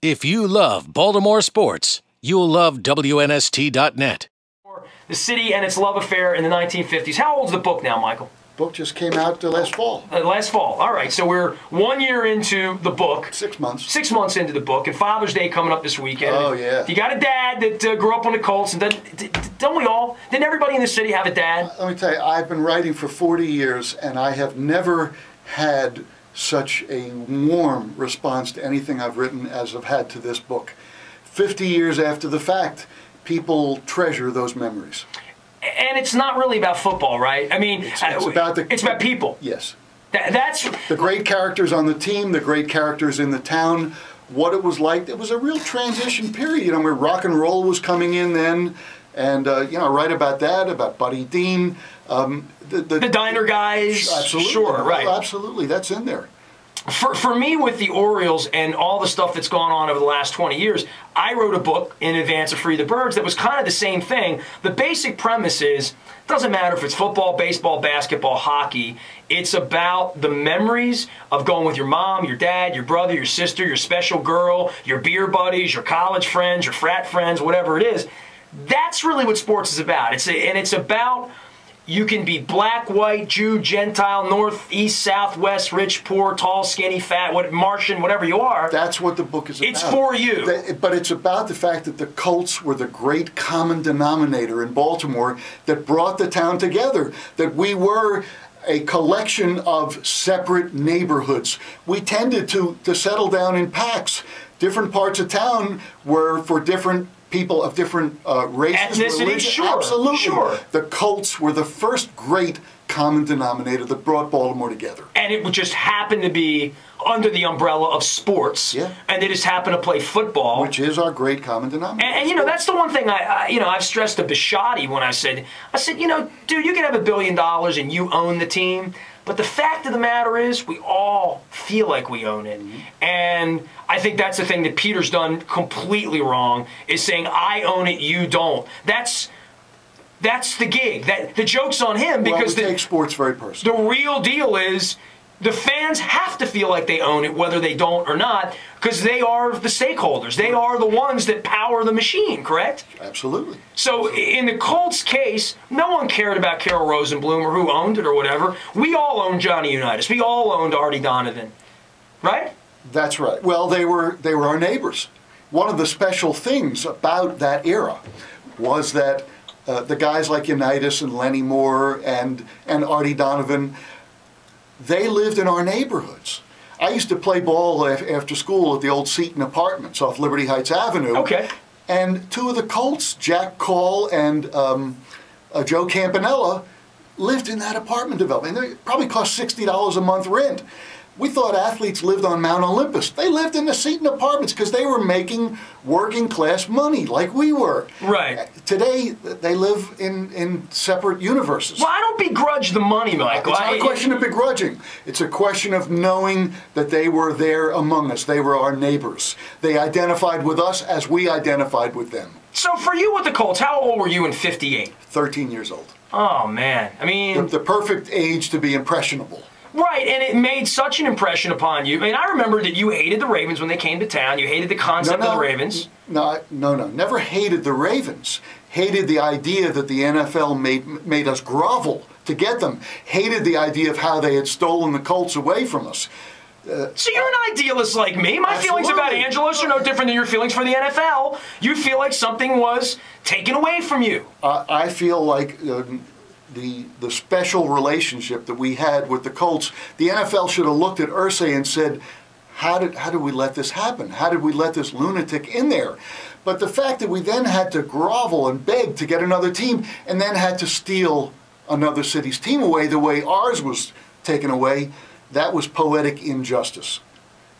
If you love Baltimore sports, you'll love WNST.net. The city and its love affair in the 1950s. How old's the book now, Michael? Book just came out last fall. Last fall. All right, so we're 1 year into the book. 6 months. 6 months into the book, and Father's Day coming up this weekend. Oh, yeah. If you got a dad that grew up on the Colts, and don't we all? Didn't everybody in the city have a dad? Let me tell you, I've been writing for 40 years, and I have never had such a warm response to anything I've written as I've had to this book. 50 years after the fact, people treasure those memories. And it's not really about football, right? I mean, it's about people. Yes. That's the great characters on the team, the great characters in the town, what it was like. It was a real transition period, you know, where rock and roll was coming in then, and you know, I write about that, about Buddy Dean, the diner guys. Absolutely, sure, right? Well, absolutely, that's in there. For me, with the Orioles and all the stuff that's gone on over the last 20 years, I wrote a book in advance of Free the Birds that was kind of the same thing. The basic premise is, it doesn't matter if it's football, baseball, basketball, hockey, it's about the memories of going with your mom, your dad, your brother, your sister, your special girl, your beer buddies, your college friends, your frat friends, whatever it is. That's really what sports is about. It's about... You can be black, white, Jew, Gentile, north, east, south, west, rich, poor, tall, skinny, fat, Martian, whatever you are. That's what the book is about. It's for you. But it's about the fact that the Colts were the great common denominator in Baltimore that brought the town together, that we were a collection of separate neighborhoods. We tended to settle down in packs. Different parts of town were for different people of different races, ethnicity, sure, absolutely. Sure. The Colts were the first great common denominator that brought Baltimore together. And it would just happen to be under the umbrella of sports. Yeah. And they just happen to play football. Which is our great common denominator. And you know, that's the one thing I've stressed to Bisciotti when I said, you know, dude, you can have $1 billion and you own the team. But the fact of the matter is, we all feel like we own it. And I think that's the thing that Peter's done completely wrong, is saying, I own it, you don't. That's the gig. The joke's on him, because we take sports very personally. The real deal is, the fans have to feel like they own it, whether they don't or not, because they are the stakeholders. They are the ones that power the machine, correct? Absolutely. So in the Colts case, no one cared about Carroll Rosenblum or who owned it or whatever. We all owned Johnny Unitas. We all owned Artie Donovan, right? That's right. Well, they were our neighbors. One of the special things about that era was that the guys like Unitas and Lenny Moore and Artie Donovan, they lived in our neighborhoods. I used to play ball after school at the old Seton Apartments off Liberty Heights Avenue. Okay. And two of the Colts, Jack Call and Joe Campanella, lived in that apartment development. They probably cost $60 a month rent. We thought athletes lived on Mount Olympus. They lived in the Seton Apartments because they were making working class money like we were. Right. Today, they live in separate universes. Well, I don't begrudge the money, Michael. It's not a question of begrudging. It's a question of knowing that they were there among us. They were our neighbors. They identified with us as we identified with them. So for you with the Colts, how old were you in '58? 13 years old. Oh, man. I mean... The perfect age to be impressionable. Right, and it made such an impression upon you. I mean, I remember that you hated the Ravens when they came to town. You hated the concept of the Ravens. No. Never hated the Ravens. Hated the idea that the NFL made us grovel to get them. Hated the idea of how they had stolen the Colts away from us. So you're an idealist like me. My feelings about Angelos are no different than your feelings for the NFL. You feel like something was taken away from you. I feel like... The special relationship that we had with the Colts, the NFL should have looked at Irsay and said, how did we let this happen? How did we let this lunatic in there? But the fact that we then had to grovel and beg to get another team and then had to steal another city's team away the way ours was taken away, that was poetic injustice.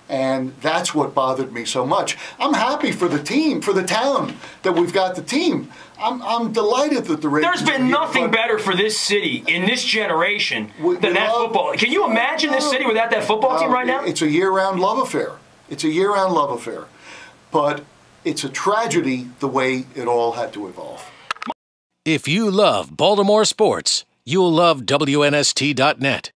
And that's what bothered me so much. I'm happy for the team, for the town, that we've got the team. I'm delighted that the Ravens... There's been nothing better for this city in this generation than that football. Can you imagine this city without that football team right now? It's a year-round love affair. It's a year-round love affair. But it's a tragedy the way it all had to evolve. If you love Baltimore sports, you'll love WNST.net.